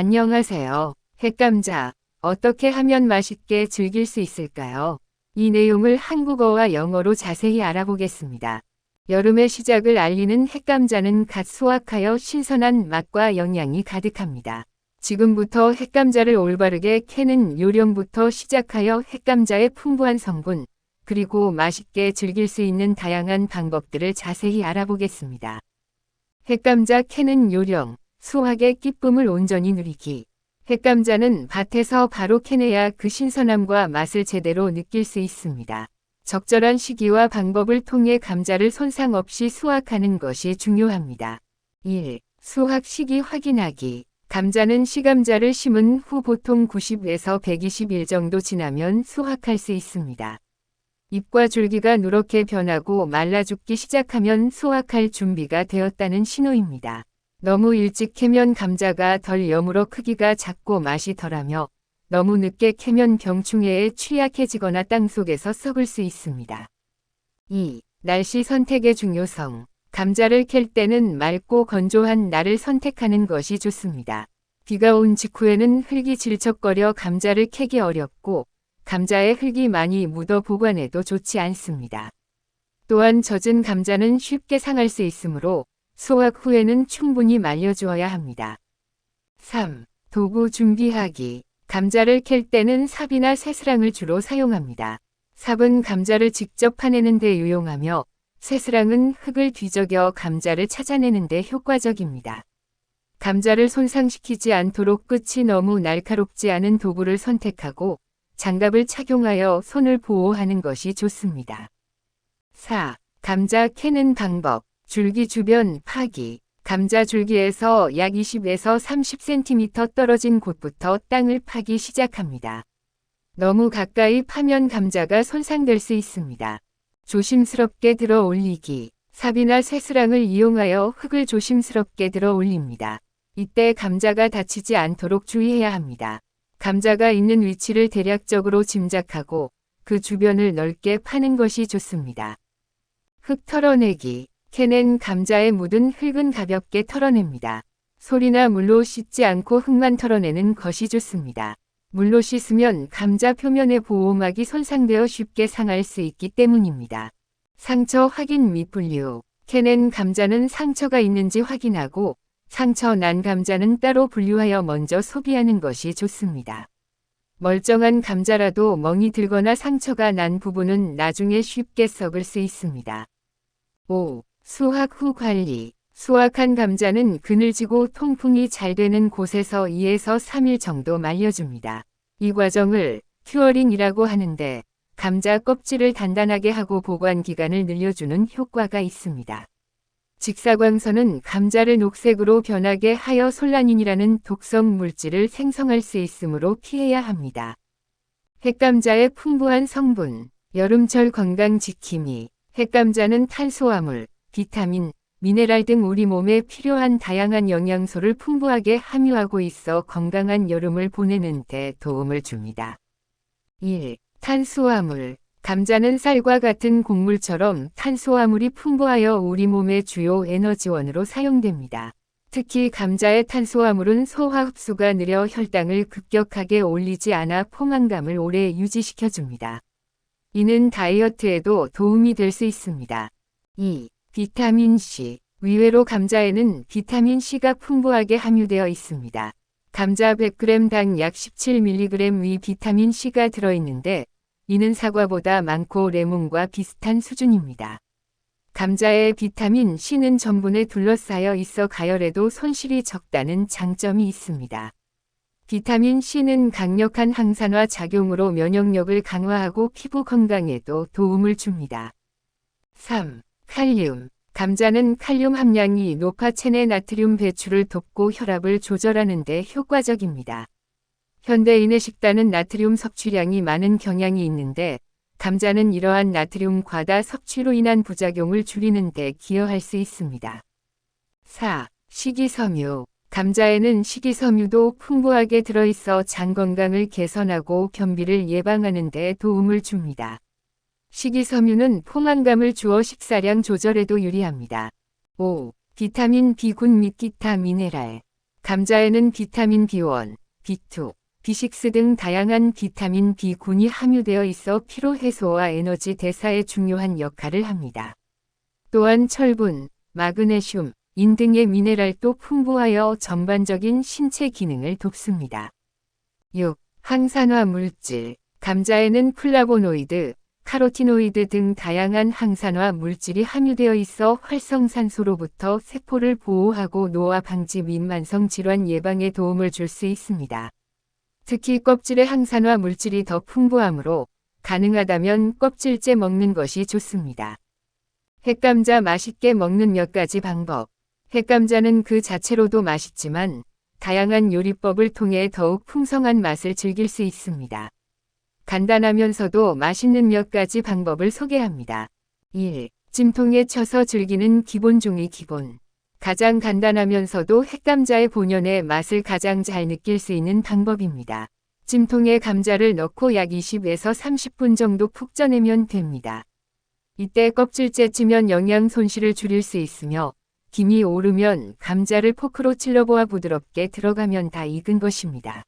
안녕하세요. 햇감자, 어떻게 하면 맛있게 즐길 수 있을까요? 이 내용을 한국어와 영어로 자세히 알아보겠습니다. 여름의 시작을 알리는 햇감자는 갓 수확하여 신선한 맛과 영양이 가득합니다. 지금부터 햇감자를 올바르게 캐는 요령부터 시작하여 햇감자의 풍부한 성분, 그리고 맛있게 즐길 수 있는 다양한 방법들을 자세히 알아보겠습니다. 햇감자 캐는 요령, 수확의 기쁨을 온전히 누리기. 햇감자는 밭에서 바로 캐내야 그 신선함과 맛을 제대로 느낄 수 있습니다. 적절한 시기와 방법을 통해 감자를 손상 없이 수확하는 것이 중요합니다. 1. 수확 시기 확인하기. 감자는 시감자를 심은 후 보통 90에서 120일 정도 지나면 수확할 수 있습니다. 잎과 줄기가 누렇게 변하고 말라 죽기 시작하면 수확할 준비가 되었다는 신호입니다. 너무 일찍 캐면 감자가 덜 여물어 크기가 작고 맛이 덜하며 너무 늦게 캐면 병충해에 취약해지거나 땅속에서 썩을 수 있습니다. 2. 날씨 선택의 중요성. 감자를 캘 때는 맑고 건조한 날을 선택하는 것이 좋습니다. 비가 온 직후에는 흙이 질척거려 감자를 캐기 어렵고 감자에 흙이 많이 묻어 보관해도 좋지 않습니다. 또한 젖은 감자는 쉽게 상할 수 있으므로 수확 후에는 충분히 말려주어야 합니다. 3. 도구 준비하기. 감자를 캘 때는 삽이나 새스랑을 주로 사용합니다. 삽은 감자를 직접 파내는 데 유용하며 새스랑은 흙을 뒤적여 감자를 찾아내는 데 효과적입니다. 감자를 손상시키지 않도록 끝이 너무 날카롭지 않은 도구를 선택하고 장갑을 착용하여 손을 보호하는 것이 좋습니다. 4. 감자 캐는 방법. 줄기 주변 파기. 감자 줄기에서 약 20에서 30cm 떨어진 곳부터 땅을 파기 시작합니다. 너무 가까이 파면 감자가 손상될 수 있습니다. 조심스럽게 들어 올리기. 삽이나 새스랑을 이용하여 흙을 조심스럽게 들어 올립니다. 이때 감자가 다치지 않도록 주의해야 합니다. 감자가 있는 위치를 대략적으로 짐작하고 그 주변을 넓게 파는 것이 좋습니다. 흙 털어내기. 캐낸 감자에 묻은 흙은 가볍게 털어냅니다. 솔이나 물로 씻지 않고 흙만 털어내는 것이 좋습니다. 물로 씻으면 감자 표면의 보호막이 손상되어 쉽게 상할 수 있기 때문입니다. 상처 확인 및 분류. 캐낸 감자는 상처가 있는지 확인하고 상처 난 감자는 따로 분류하여 먼저 소비하는 것이 좋습니다. 멀쩡한 감자라도 멍이 들거나 상처가 난 부분은 나중에 쉽게 썩을 수 있습니다. 5. 수확 후 관리. 수확한 감자는 그늘지고 통풍이 잘 되는 곳에서 2에서 3일 정도 말려줍니다. 이 과정을 큐어링이라고 하는데 감자 껍질을 단단하게 하고 보관 기간을 늘려주는 효과가 있습니다. 직사광선은 감자를 녹색으로 변하게 하여 솔라닌이라는 독성 물질을 생성할 수 있으므로 피해야 합니다. 햇감자의 풍부한 성분. 여름철 건강 지킴이. 햇감자는 탄수화물, 비타민, 미네랄 등 우리 몸에 필요한 다양한 영양소를 풍부하게 함유하고 있어 건강한 여름을 보내는 데 도움을 줍니다. 1. 탄수화물. 감자는 쌀과 같은 곡물처럼 탄수화물이 풍부하여 우리 몸의 주요 에너지원으로 사용됩니다. 특히 감자의 탄수화물은 소화 흡수가 느려 혈당을 급격하게 올리지 않아 포만감을 오래 유지시켜줍니다. 이는 다이어트에도 도움이 될 수 있습니다. 2. 비타민C. 의외로 감자에는 비타민C가 풍부하게 함유되어 있습니다. 감자 100g당 약 17mg의 비타민C가 들어있는데 이는 사과보다 많고 레몬과 비슷한 수준입니다. 감자의 비타민C는 전분에 둘러싸여 있어 가열에도 손실이 적다는 장점이 있습니다. 비타민C는 강력한 항산화 작용으로 면역력을 강화하고 피부 건강에도 도움을 줍니다. 3. 칼륨. 감자는 칼륨 함량이 높아 체내 나트륨 배출을 돕고 혈압을 조절하는 데 효과적입니다. 현대인의 식단은 나트륨 섭취량이 많은 경향이 있는데 감자는 이러한 나트륨 과다 섭취로 인한 부작용을 줄이는 데 기여할 수 있습니다. 4. 식이섬유. 감자에는 식이섬유도 풍부하게 들어있어 장 건강을 개선하고 변비를 예방하는 데 도움을 줍니다. 식이섬유는 포만감을 주어 식사량 조절에도 유리합니다. 5. 비타민 B군 및 기타 미네랄. 감자에는 비타민 B1, B2, B6 등 다양한 비타민 B군이 함유되어 있어 피로 해소와 에너지 대사에 중요한 역할을 합니다. 또한 철분, 마그네슘, 인 등의 미네랄도 풍부하여 전반적인 신체 기능을 돕습니다. 6. 항산화 물질. 감자에는 플라보노이드, 카로티노이드 등 다양한 항산화 물질이 함유되어 있어 활성산소로부터 세포를 보호하고 노화 방지 및 만성 질환 예방에 도움을 줄 수 있습니다. 특히 껍질에 항산화 물질이 더 풍부하므로 가능하다면 껍질째 먹는 것이 좋습니다. 햇감자 맛있게 먹는 몇 가지 방법. 햇감자는 그 자체로도 맛있지만 다양한 요리법을 통해 더욱 풍성한 맛을 즐길 수 있습니다. 간단하면서도 맛있는 몇 가지 방법을 소개합니다. 1. 찜통에 쳐서 즐기는 기본 중의 기본. 가장 간단하면서도 햇감자의 본연의 맛을 가장 잘 느낄 수 있는 방법입니다. 찜통에 감자를 넣고 약 20에서 30분 정도 푹 쪄내면 됩니다. 이때 껍질째 찌면 영양 손실을 줄일 수 있으며 김이 오르면 감자를 포크로 찔러보아 부드럽게 들어가면 다 익은 것입니다.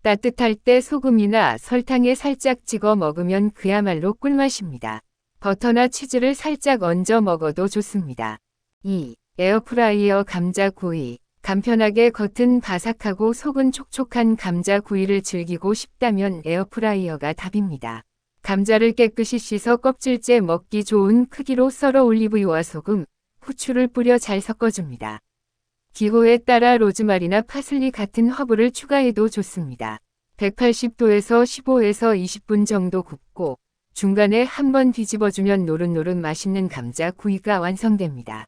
따뜻할 때 소금이나 설탕에 살짝 찍어 먹으면 그야말로 꿀맛입니다. 버터나 치즈를 살짝 얹어 먹어도 좋습니다. 2. 에어프라이어 감자구이. 간편하게 겉은 바삭하고 속은 촉촉한 감자구이를 즐기고 싶다면 에어프라이어가 답입니다. 감자를 깨끗이 씻어 껍질째 먹기 좋은 크기로 썰어 올리브유와 소금, 후추를 뿌려 잘 섞어줍니다. 기호에 따라 로즈마리나 파슬리 같은 허브를 추가해도 좋습니다. 180도에서 15에서 20분 정도 굽고 중간에 한번 뒤집어주면 노릇노릇 맛있는 감자 구이가 완성됩니다.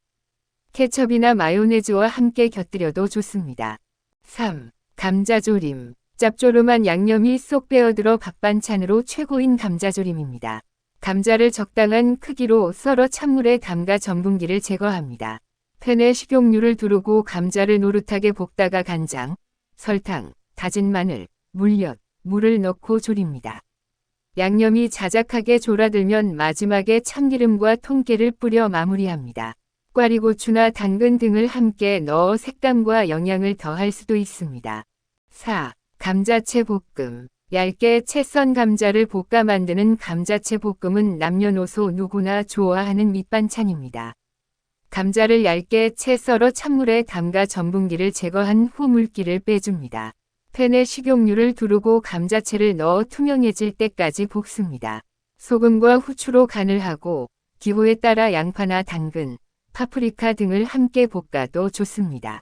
케첩이나 마요네즈와 함께 곁들여도 좋습니다. 3. 감자조림. 짭조름한 양념이 쏙 배어들어 밥반찬으로 최고인 감자조림입니다. 감자를 적당한 크기로 썰어 찬물에 담가 전분기를 제거합니다. 팬에 식용유를 두르고 감자를 노릇하게 볶다가 간장, 설탕, 다진 마늘, 물엿, 물을 넣고 졸입니다. 양념이 자작하게 졸아들면 마지막에 참기름과 통깨를 뿌려 마무리합니다. 꽈리고추나 당근 등을 함께 넣어 색감과 영양을 더할 수도 있습니다. 4. 감자채 볶음. 얇게 채 썬 감자를 볶아 만드는 감자채 볶음은 남녀노소 누구나 좋아하는 밑반찬입니다. 감자를 얇게 채 썰어 찬물에 담가 전분기를 제거한 후 물기를 빼줍니다. 팬에 식용유를 두르고 감자채를 넣어 투명해질 때까지 볶습니다. 소금과 후추로 간을 하고 기호에 따라 양파나 당근, 파프리카 등을 함께 볶아도 좋습니다.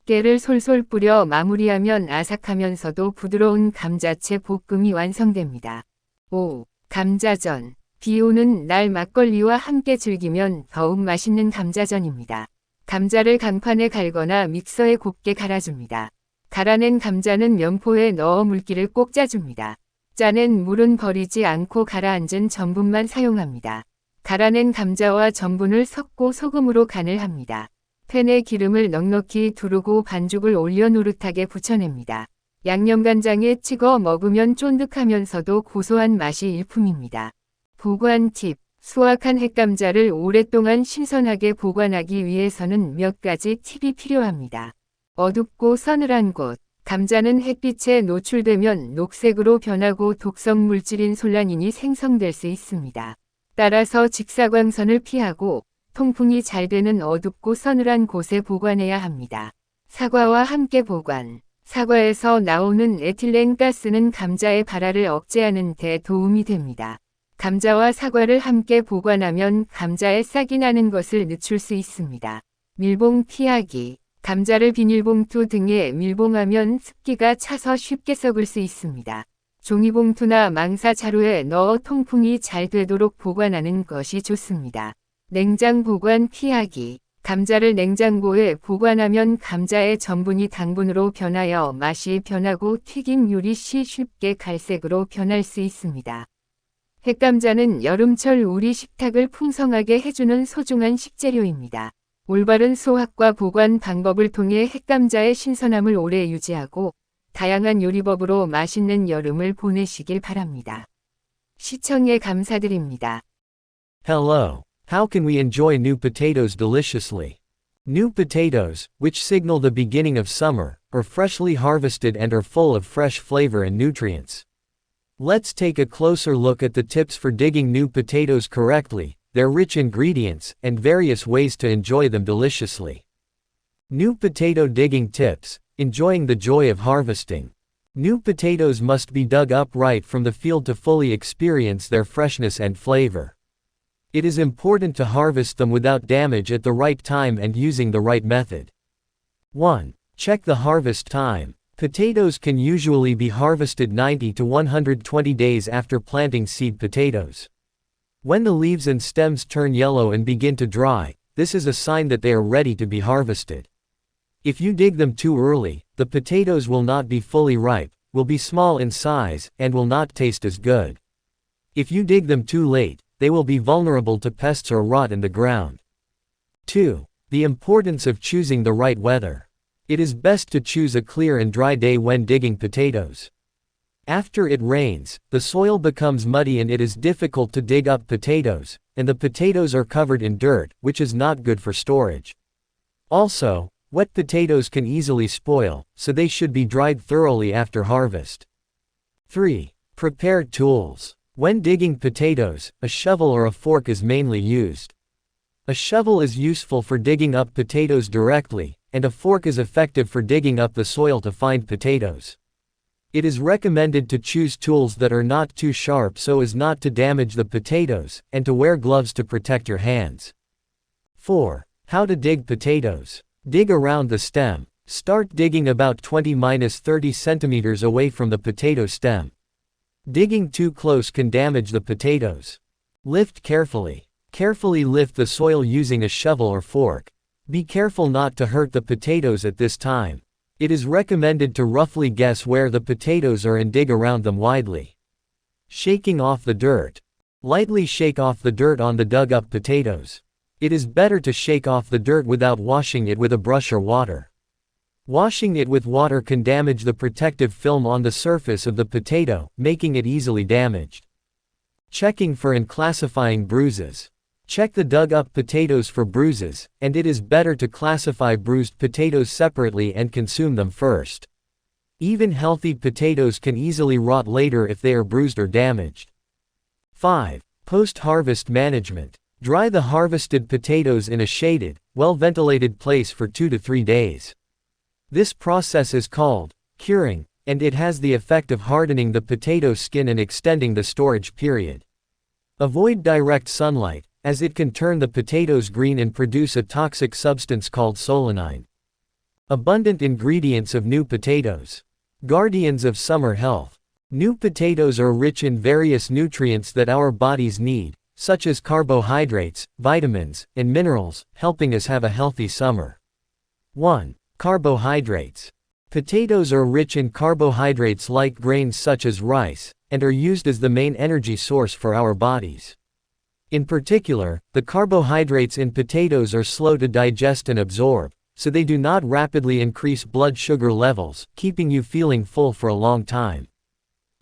깨를 솔솔 뿌려 마무리하면 아삭하면서도 부드러운 감자채 볶음이 완성됩니다. 5. 감자전. 비 오는 날 막걸리와 함께 즐기면 더욱 맛있는 감자전입니다. 감자를 강판에 갈거나 믹서에 곱게 갈아줍니다. 갈아낸 감자는 면포에 넣어 물기를 꼭 짜줍니다. 짜낸 물은 버리지 않고 가라앉은 전분만 사용합니다. 갈아낸 감자와 전분을 섞고 소금으로 간을 합니다. 팬에 기름을 넉넉히 두르고 반죽을 올려 노릇하게 부쳐냅니다. 양념간장에 찍어 먹으면 쫀득하면서도 고소한 맛이 일품입니다. 보관 팁. 수확한 햇감자를 오랫동안 신선하게 보관하기 위해서는 몇 가지 팁이 필요합니다. 어둡고 서늘한 곳. 감자는 햇빛에 노출되면 녹색으로 변하고 독성 물질인 솔라닌이 생성될 수 있습니다. 따라서 직사광선을 피하고 통풍이 잘 되는 어둡고 서늘한 곳에 보관해야 합니다. 사과와 함께 보관. 사과에서 나오는 에틸렌 가스는 감자의 발화를 억제하는 데 도움이 됩니다. 감자와 사과를 함께 보관하면 감자에 싹이 나는 것을 늦출 수 있습니다. 밀봉 피하기. 감자를 비닐봉투 등에 밀봉하면 습기가 차서 쉽게 썩을 수 있습니다. 종이봉투나 망사 자루에 넣어 통풍이 잘 되도록 보관하는 것이 좋습니다. 냉장 보관 피하기. 감자를 냉장고에 보관하면 감자의 전분이 당분으로 변하여 맛이 변하고 튀김 요리 시 쉽게 갈색으로 변할 수 있습니다. 햇감자는 여름철 우리 식탁을 풍성하게 해주는 소중한 식재료입니다. 올바른 수확과 보관 방법을 통해 햇감자의 신선함을 오래 유지하고 다양한 요리법으로 맛있는 여름을 보내시길 바랍니다. 시청에 감사드립니다. Hello. How can we enjoy new potatoes deliciously? New potatoes, which signal the beginning of summer, are freshly harvested and are full of fresh flavor and nutrients. Let's take a closer look at the tips for digging new potatoes correctly, their rich ingredients, and various ways to enjoy them deliciously. New potato digging tips: enjoying the joy of harvesting. New potatoes must be dug up right from the field to fully experience their freshness and flavor. It is important to harvest them without damage at the right time and using the right method. 1. Check the harvest time. Potatoes can usually be harvested 90 to 120 days after planting seed potatoes. When the leaves and stems turn yellow and begin to dry, this is a sign that they are ready to be harvested. If you dig them too early, the potatoes will not be fully ripe, will be small in size, and will not taste as good. If you dig them too late, they will be vulnerable to pests or rot in the ground. 2. The importance of choosing the right weather. It is best to choose a clear and dry day when digging potatoes. After it rains, the soil becomes muddy and it is difficult to dig up potatoes, and the potatoes are covered in dirt, which is not good for storage. Also, wet potatoes can easily spoil, so they should be dried thoroughly after harvest. 3. Prepared tools. When digging potatoes, a shovel or a fork is mainly used. A shovel is useful for digging up potatoes directly, and a fork is effective for digging up the soil to find potatoes. It is recommended to choose tools that are not too sharp so as not to damage the potatoes, and to wear gloves to protect your hands. 4. How to dig potatoes. Dig around the stem. Start digging about 20–30 centimeters away from the potato stem. Digging too close can damage the potatoes. Lift carefully. Carefully lift the soil using a shovel or fork. Be careful not to hurt the potatoes at this time. It is recommended to roughly guess where the potatoes are and dig around them widely. Shaking off the dirt. Lightly shake off the dirt on the dug-up potatoes. It is better to shake off the dirt without washing it with a brush or water. Washing it with water can damage the protective film on the surface of the potato, making it easily damaged. Checking for and classifying bruises. Check the dug-up potatoes for bruises, and it is better to classify bruised potatoes separately and consume them first. Even healthy potatoes can easily rot later if they are bruised or damaged. 5. Post-harvest management. Dry the harvested potatoes in a shaded, well-ventilated place for 2 to 3 days. This process is called curing, and it has the effect of hardening the potato skin and extending the storage period. Avoid direct sunlight, as it can turn the potatoes green and produce a toxic substance called solanine. Abundant ingredients of new potatoes. Guardians of summer health. New potatoes are rich in various nutrients that our bodies need, such as carbohydrates, vitamins, and minerals, helping us have a healthy summer. 1. Carbohydrates. Potatoes are rich in carbohydrates like grains such as rice, and are used as the main energy source for our bodies. In particular, the carbohydrates in potatoes are slow to digest and absorb, so they do not rapidly increase blood sugar levels, keeping you feeling full for a long time.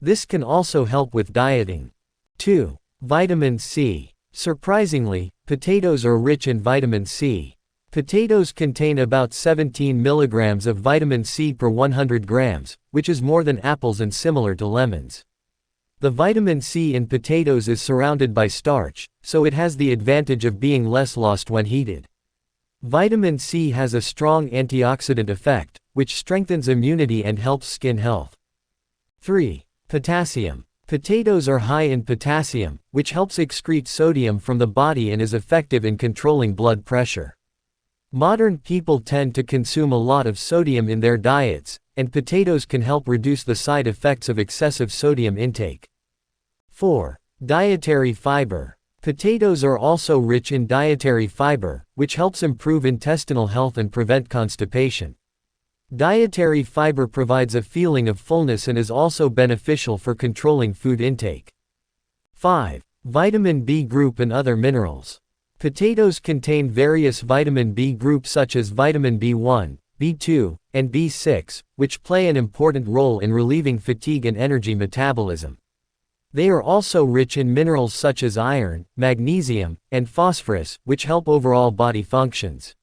This can also help with dieting. 2. Vitamin C. Surprisingly, potatoes are rich in vitamin C. Potatoes contain about 17 milligrams of vitamin C per 100 grams, which is more than apples and similar to lemons. The vitamin C in potatoes is surrounded by starch, so it has the advantage of being less lost when heated. Vitamin C has a strong antioxidant effect, which strengthens immunity and helps skin health. 3. Potassium. Potatoes are high in potassium, which helps excrete sodium from the body and is effective in controlling blood pressure. Modern people tend to consume a lot of sodium in their diets, and potatoes can help reduce the side effects of excessive sodium intake. 4. Dietary fiber. Potatoes are also rich in dietary fiber, which helps improve intestinal health and prevent constipation. Dietary fiber provides a feeling of fullness and is also beneficial for controlling food intake. 5. Vitamin B group and other minerals. Potatoes contain various vitamin B groups such as vitamin B1, B2, and B6, which play an important role in relieving fatigue and energy metabolism. They are also rich in minerals such as iron, magnesium, and phosphorus, which help overall body functions.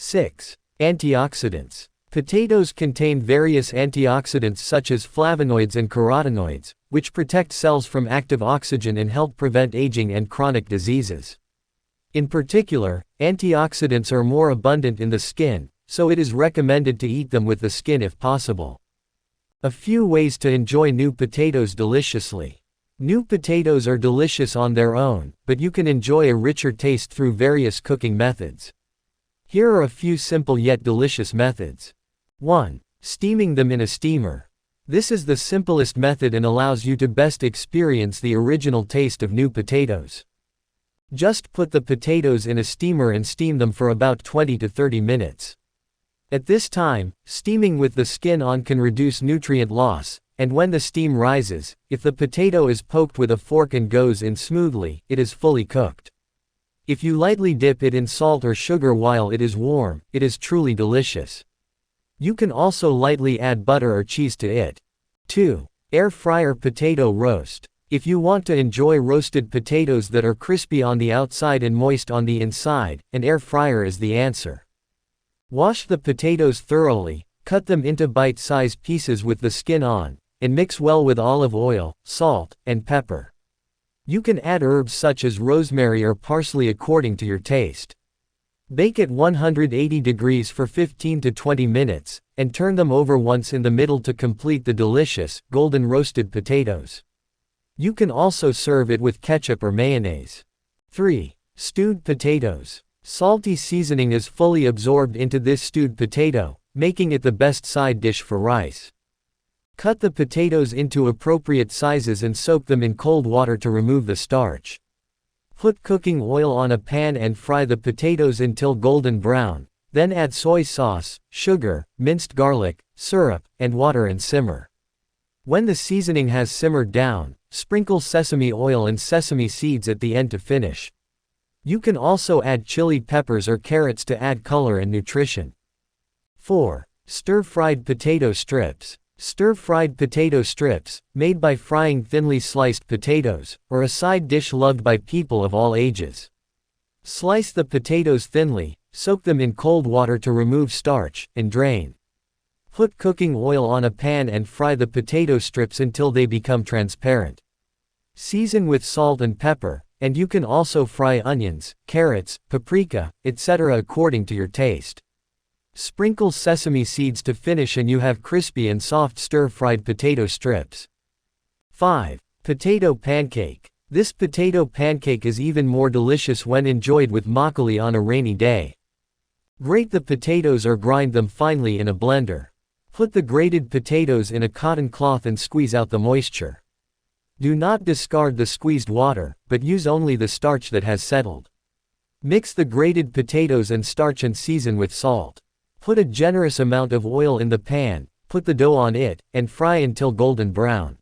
6. Antioxidants. Potatoes contain various antioxidants such as flavonoids and carotenoids, which protect cells from active oxygen and help prevent aging and chronic diseases. In particular, antioxidants are more abundant in the skin, so it is recommended to eat them with the skin if possible. A few ways to enjoy new potatoes deliciously. New potatoes are delicious on their own, but you can enjoy a richer taste through various cooking methods. Here are a few simple yet delicious methods. 1. Steaming them in a steamer. This is the simplest method and allows you to best experience the original taste of new potatoes. Just put the potatoes in a steamer and steam them for about 20 to 30 minutes. At this time, steaming with the skin on can reduce nutrient loss, and when the steam rises, if the potato is poked with a fork and goes in smoothly, it is fully cooked. If you lightly dip it in salt or sugar while it is warm, it is truly delicious. You can also lightly add butter or cheese to it. 2. Air fryer potato roast. If you want to enjoy roasted potatoes that are crispy on the outside and moist on the inside, an air fryer is the answer. Wash the potatoes thoroughly, cut them into bite-sized pieces with the skin on, and mix well with olive oil, salt, and pepper. You can add herbs such as rosemary or parsley according to your taste. Bake at 180 degrees for 15 to 20 minutes, and turn them over once in the middle to complete the delicious, golden roasted potatoes. You can also serve it with ketchup or mayonnaise. 3. Stewed potatoes. Salty seasoning is fully absorbed into this stewed potato, making it the best side dish for rice. Cut the potatoes into appropriate sizes and soak them in cold water to remove the starch. Put cooking oil on a pan and fry the potatoes until golden brown, then add soy sauce, sugar, minced garlic, syrup, and water and simmer. When the seasoning has simmered down, sprinkle sesame oil and sesame seeds at the end to finish. You can also add chili peppers or carrots to add color and nutrition. 4. Stir-fried potato strips. Stir-fried potato strips, made by frying thinly sliced potatoes, are a side dish loved by people of all ages. Slice the potatoes thinly, soak them in cold water to remove starch, and drain. Put cooking oil on a pan and fry the potato strips until they become transparent. Season with salt and pepper, and you can also fry onions, carrots, paprika, etc. according to your taste. Sprinkle sesame seeds to finish and you have crispy and soft stir-fried potato strips. 5. Potato pancake. This potato pancake is even more delicious when enjoyed with makgeolli on a rainy day. Grate the potatoes or grind them finely in a blender. Put the grated potatoes in a cotton cloth and squeeze out the moisture. Do not discard the squeezed water, but use only the starch that has settled. Mix the grated potatoes and starch and season with salt. Put a generous amount of oil in the pan, put the dough on it, and fry until golden brown.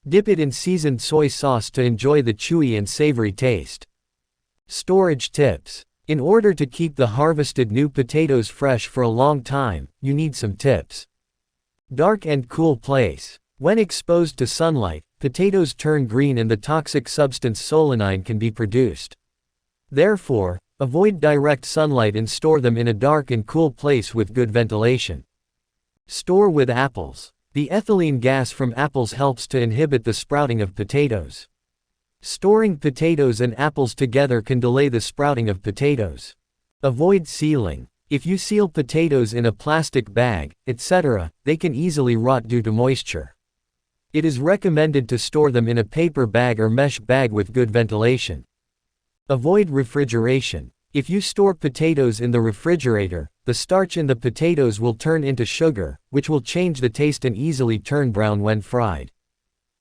Dip it in seasoned soy sauce to enjoy the chewy and savory taste. Storage tips. In order to keep the harvested new potatoes fresh for a long time, you need some tips. Dark and cool place. When exposed to sunlight, potatoes turn green and the toxic substance solanine can be produced. Therefore, avoid direct sunlight and store them in a dark and cool place with good ventilation. Store with apples. The ethylene gas from apples helps to inhibit the sprouting of potatoes. Storing potatoes and apples together can delay the sprouting of potatoes. Avoid sealing. If you seal potatoes in a plastic bag, etc., they can easily rot due to moisture. It is recommended to store them in a paper bag or mesh bag with good ventilation. Avoid refrigeration. If you store potatoes in the refrigerator, the starch in the potatoes will turn into sugar, which will change the taste and easily turn brown when fried.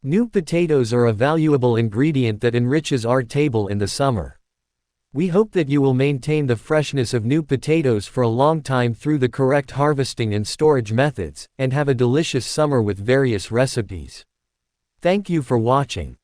New potatoes are a valuable ingredient that enriches our table in the summer. We hope that you will maintain the freshness of new potatoes for a long time through the correct harvesting and storage methods, and have a delicious summer with various recipes. Thank you for watching.